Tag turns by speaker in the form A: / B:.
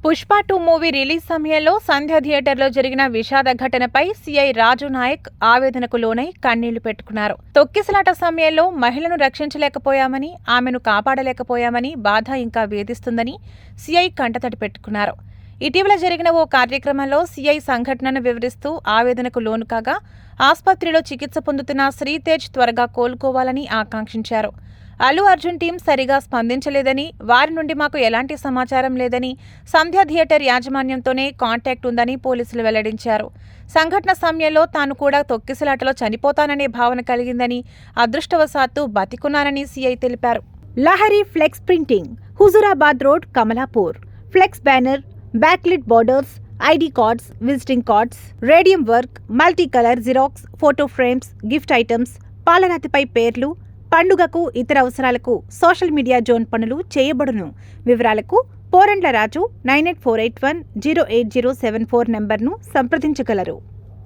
A: Pushpa 2 movie release సమయంలో సంధ్య థియేటర్లో జరిగిన విషాద ఘటనపై సీఐ రాజు నాయక్ ఆవేదనకు లోనై కన్నీళ్లు పెట్టుకున్నారు. తొక్కిసలాట సమయంలో మహిళను రక్షించలేకపోయామని, ఆమెను కాపాడలేకపోయామని బాధ ఇంకా వేధిస్తుందని సీఐ కంటతడి పెట్టుకున్నారు. ఇటీవల జరిగిన ఓ కార్యక్రమంలో సీఐ సంఘటనను వివరిస్తూ ఆవేదనకు లోను కాగా ఆస్పత్రిలో చికిత్స పొందుతున్న శ్రీతేజ్ త్వరగా కోలుకోవాలని ఆకాంక్షించారు. అల్లు అర్జున్ టీం సరిగా స్పందించలేదని, వారి నుండి మాకు ఎలాంటి సమాచారం లేదని, సంధ్య థియేటర్ యాజమాన్యంతోనే కాంటాక్ట్ ఉందని పోలీసులు వెల్లడించారు. సంఘటన సమయంలో తాను కూడా తొక్కిసలాటలో చనిపోతాననే భావన కలిగిందని, అదృష్టవశాత్తు బతికున్నానని సీఐ తెలిపారు.
B: Lahari flex printing, Huzurabad road, Kamalapur. Flex banner, backlit borders, ID cards, visiting cards, radium work, multi colour xerox, photo frames, gift items, పాలరాతిపై పేర్లు, పండుగకు ఇతర అవసరాలకు సోషల్ మీడియా జోన్ పనులు చేయబడును. వివరాలకు పోరండ్ల రాజు 9848108074 నంబర్ను సంప్రదించగలరు.